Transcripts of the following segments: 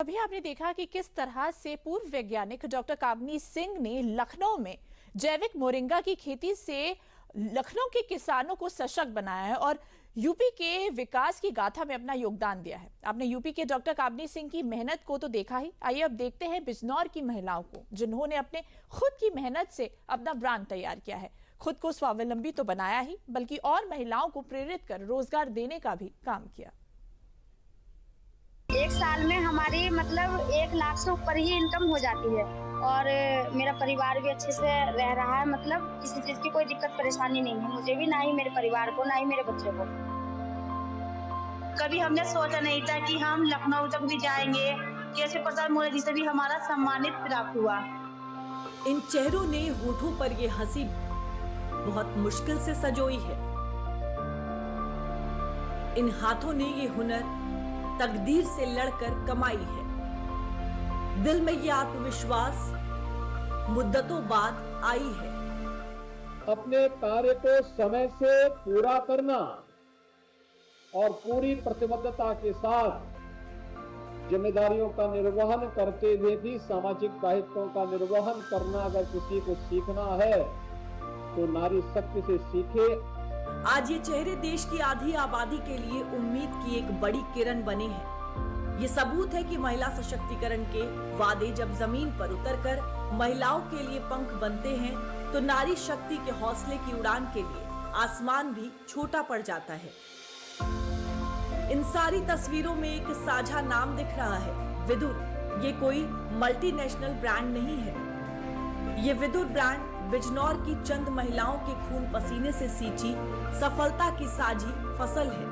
अभी आपने देखा कि किस तरह से पूर्व वैज्ञानिक डॉक्टर कामनी सिंह ने लखनऊ में जैविक मोरिंगा की खेती से लखनऊ के किसानों को सशक्त बनाया है और यूपी के विकास की गाथा में अपना योगदान दिया है। आपने यूपी के डॉक्टर कामनी सिंह की मेहनत को तो देखा ही। आइए अब देखते हैं बिजनौर की महिलाओं को, जिन्होंने अपने खुद की मेहनत से अपना ब्रांड तैयार किया है। खुद को स्वावलंबी तो बनाया ही, बल्कि और महिलाओं को प्रेरित कर रोजगार देने का भी काम किया। एक साल में हमारी मतलब 1 लाख से ऊपर ही इनकम हो जाती है और मेरा परिवार भी अच्छे से रह रहा है। मतलब किसी चीज की कोई दिक्कत परेशानी नहीं है, मुझे भी, ना ही मेरे परिवार को, ना ही मेरे बच्चे को। कभी हमने सोचा नहीं था कि हम लखनऊ तक भी जाएंगे। कैसे प्रसाद मोदी से भी हमारा सम्मानित प्राप्त हुआ। इन चेहरों ने होठों पर ये हंसी बहुत मुश्किल से संजोई है। इन हाथों ने ये हुनर तकदीर से लड़कर कमाई है। दिल में ये आत्मविश्वास मुद्दतों बाद आई है। अपने कार्य को समय से पूरा करना और पूरी प्रतिबद्धता के साथ जिम्मेदारियों का निर्वहन करते हुए भी सामाजिक दायित्वों का निर्वहन करना अगर किसी को सीखना है तो नारी शक्ति से सीखे। आज ये चेहरे देश की आधी आबादी के लिए उम्मीद की एक बड़ी किरण बने हैं। ये सबूत है कि महिला सशक्तिकरण के वादे जब जमीन पर उतरकर महिलाओं के लिए पंख बनते हैं तो नारी शक्ति के हौसले की उड़ान के लिए आसमान भी छोटा पड़ जाता है। इन सारी तस्वीरों में एक साझा नाम दिख रहा है, विदुर। ये कोई मल्टीनेशनल ब्रांड नहीं है। ये विदुर ब्रांड बिजनौर की चंद महिलाओं के खून पसीने से सींची सफलता की साझी फसल है।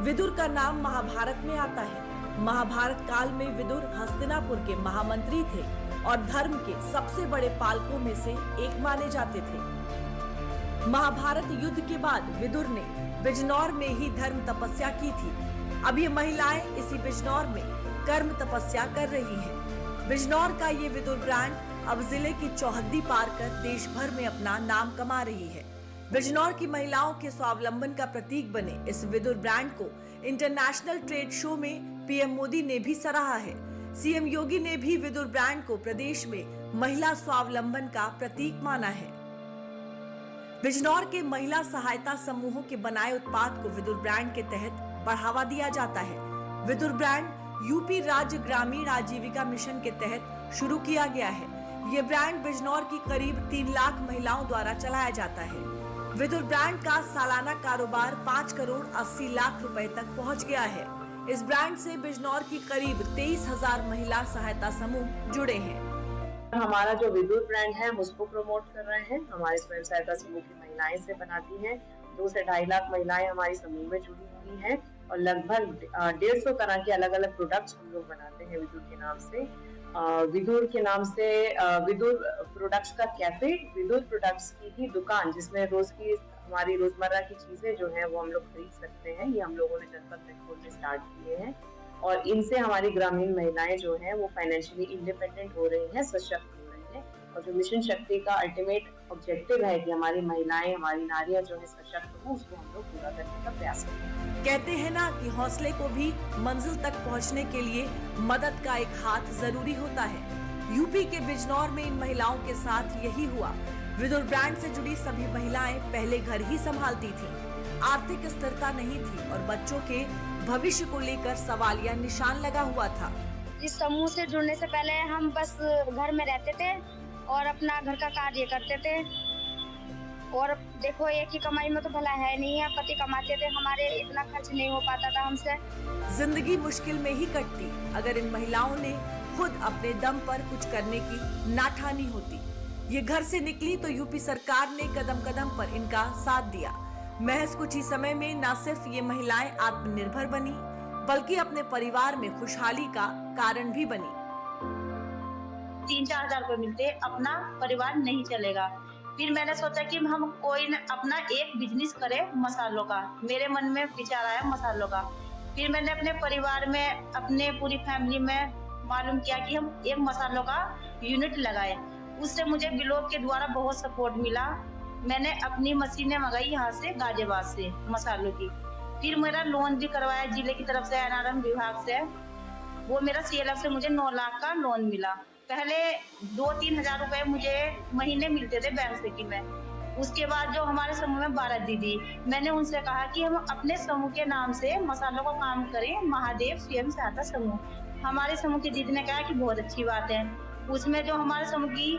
विदुर का नाम महाभारत में आता है। महाभारत काल में विदुर हस्तिनापुर के महामंत्री थे और धर्म के सबसे बड़े पालकों में से एक माने जाते थे। महाभारत युद्ध के बाद विदुर ने बिजनौर में ही धर्म तपस्या की थी। अब ये महिलाएं इसी बिजनौर में कर्म तपस्या कर रही हैं। बिजनौर का ये विदुर ब्रांड अब जिले की चौहद्दी पार कर देश भर में अपना नाम कमा रही है। बिजनौर की महिलाओं के स्वावलंबन का प्रतीक बने इस विदुर ब्रांड को इंटरनेशनल ट्रेड शो में पीएम मोदी ने भी सराहा है। सीएम योगी ने भी विदुर ब्रांड को प्रदेश में महिला स्वावलंबन का प्रतीक माना है। बिजनौर के महिला सहायता समूहों के बनाए उत्पाद को विदुर ब्रांड के तहत बढ़ावा दिया जाता है। विदुर ब्रांड यूपी राज्य ग्रामीण आजीविका मिशन के तहत शुरू किया गया है। ये ब्रांड बिजनौर की करीब 3 लाख महिलाओं द्वारा चलाया जाता है। विदुर ब्रांड का सालाना कारोबार 5 करोड़ 80 लाख रुपए तक पहुंच गया है। इस ब्रांड से बिजनौर की करीब 23,000 महिला सहायता समूह जुड़े हैं। हमारा जो विदुर ब्रांड है हम उसको प्रमोट कर रहे हैं। हमारे स्वयं सहायता समूह की महिलाएं से बनाती हैं। 2 से 2.5 लाख महिलाएं हमारी समूह में जुड़ी हुई हैं और लगभग 150 तरह के अलग अलग प्रोडक्ट्स हम लोग बनाते हैं विदुर के नाम से। विदुर के नाम से विदुर प्रोडक्ट्स का कैफे, विदुर प्रोडक्ट्स की ही दुकान, जिसमें रोज की हमारी रोजमर्रा की चीजें जो हैं वो हम लोग खरीद सकते हैं। ये हम लोगों ने जनपद में स्टार्ट किए हैं और इनसे हमारी ग्रामीण महिलाएं जो हैं वो फाइनेंशियली इंडिपेंडेंट हो रही हैं, सशक्त हो रही हैं। और जो मिशन शक्ति का अल्टीमेट ऑब्जेक्टिव है कि हमारी महिलाएं, हमारी नारियां जो है सशक्त हो, उसको हम लोग पूरा करने का प्रयास करते हैं। कहते हैं ना कि हौसले को भी मंजिल तक पहुंचने के लिए मदद का एक हाथ जरूरी होता है। यूपी के बिजनौर में इन महिलाओं के साथ यही हुआ। विदुर ब्रांड से जुड़ी सभी महिलाएं पहले घर ही संभालती थीं। आर्थिक स्थिरता नहीं थी और बच्चों के भविष्य को लेकर सवालिया निशान लगा हुआ था। इस समूह से जुड़ने से पहले हम बस घर में रहते थे और अपना घर का कार्य करते थे। और देखो, एक ही कमाई में तो भला है नहीं है, पति कमाते थे, हमारे इतना खर्च नहीं हो पाता था हमसे। जिंदगी मुश्किल में ही कटती अगर इन महिलाओं ने खुद अपने दम पर कुछ करने की ना ठानी होती। ये घर से निकली तो यूपी सरकार ने कदम कदम पर इनका साथ दिया। महज कुछ ही समय में न सिर्फ ये महिलाएं आत्मनिर्भर बनी, बल्कि अपने परिवार में खुशहाली का कारण भी बनी। 3-4 हजार रुपए मिलते, अपना परिवार नहीं चलेगा। फिर मैंने सोचा कि हम कोई अपना एक बिजनेस करें मसालों का। मेरे मन में विचार आया मसालों का। फिर मैंने अपने परिवार में, अपने पूरी फैमिली में मालूम किया कि हम एक मसालों का यूनिट लगाए। उससे मुझे ब्लॉक के द्वारा बहुत सपोर्ट मिला। मैंने अपनी मशीनें मंगाई यहाँ से, गाजियाबाद से, मसालों की। फिर मेरा लोन भी करवाया जिले की तरफ से, एनआरएम विभाग से। वो मेरा CLF से मुझे 9 लाख का लोन मिला। पहले 2-3 हजार रुपए मुझे महीने मिलते थे बैंक से कि में। उसके बाद जो हमारे समूह में 12 दीदी, मैंने उनसे कहा कि हम अपने समूह के नाम से मसालों का काम करें, महादेव स्वयं सहायता समूह। हमारे समूह की दीदी ने कहा कि बहुत अच्छी बात है। उसमें जो हमारे समूह की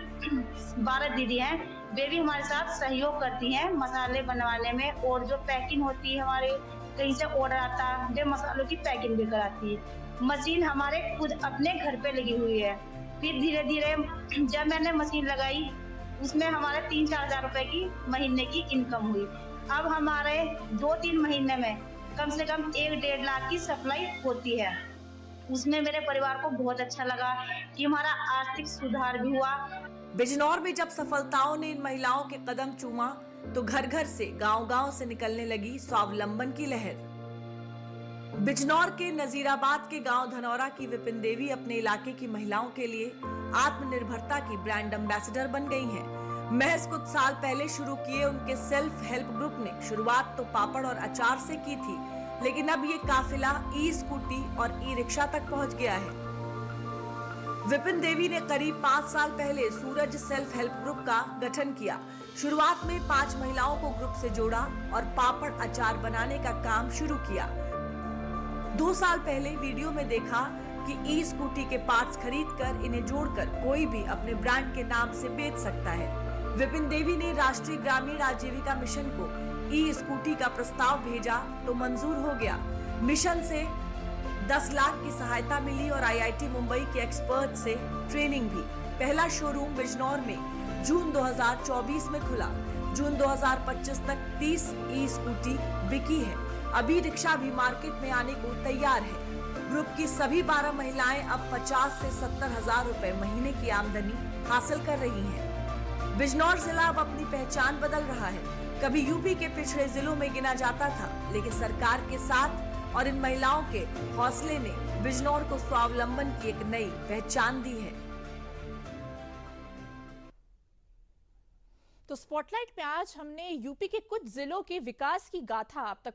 12 दीदी हैं, वे भी हमारे साथ सहयोग करती हैं मसाले बनवाने में, और जो पैकिंग होती है, हमारे कहीं से ऑर्डर आता है, वे मसालों की पैकिंग भी कराती है। मशीन हमारे खुद अपने घर पे लगी हुई है। फिर धीरे धीरे जब मैंने मशीन लगाई, उसमें हमारे 3-4 हजार रुपए की महीने की इनकम हुई। अब हमारे 2-3 महीने में कम से कम 1-1.5 लाख की सप्लाई होती है। उसमें मेरे परिवार को बहुत अच्छा लगा कि हमारा आर्थिक सुधार भी हुआ। बिजनौर में जब सफलताओं ने इन महिलाओं के कदम चूमा, तो घर घर से, गांव-गांव से निकलने लगी स्वावलंबन की लहर। बिजनौर के नजीराबाद के गांव धनौरा की विपिन देवी अपने इलाके की महिलाओं के लिए आत्मनिर्भरता की ब्रांड एम्बेसडर बन गई हैं। महज कुछ साल पहले शुरू किए उनके सेल्फ हेल्प ग्रुप ने शुरुआत तो पापड़ और अचार से की थी, लेकिन अब ये काफिला ई-स्कूटी और ई-रिक्शा तक पहुंच गया है। विपिन देवी ने करीब 5 साल पहले सूरज सेल्फ हेल्प ग्रुप का गठन किया। शुरुआत में 5 महिलाओं को ग्रुप से जोड़ा और पापड़ अचार बनाने का काम शुरू किया। 2 साल पहले वीडियो में देखा कि ई-स्कूटी के पार्ट्स खरीदकर इन्हें जोड़कर कोई भी अपने ब्रांड के नाम से बेच सकता है। विपिन देवी ने राष्ट्रीय ग्रामीण आजीविका मिशन को ई-स्कूटी का प्रस्ताव भेजा तो मंजूर हो गया। मिशन से 10 लाख की सहायता मिली और IIT मुंबई के एक्सपर्ट से ट्रेनिंग भी। पहला शोरूम बिजनौर में जून 2024 में खुला। जून 2025 तक 30 ई-स्कूटी बिकी है। अभी रिक्शा भी मार्केट में आने को तैयार है। ग्रुप की सभी 12 महिलाएं अब 50 से 70 हजार रुपए महीने की आमदनी हासिल कर रही हैं। बिजनौर जिला अब अपनी पहचान बदल रहा है। कभी यूपी के पिछड़े जिलों में गिना जाता था, लेकिन सरकार के साथ और इन महिलाओं के हौसले ने बिजनौर को स्वावलंबन की एक नई पहचान दी है। तो स्पॉटलाइट में आज हमने यूपी के कुछ जिलों के विकास की गाथा आप तक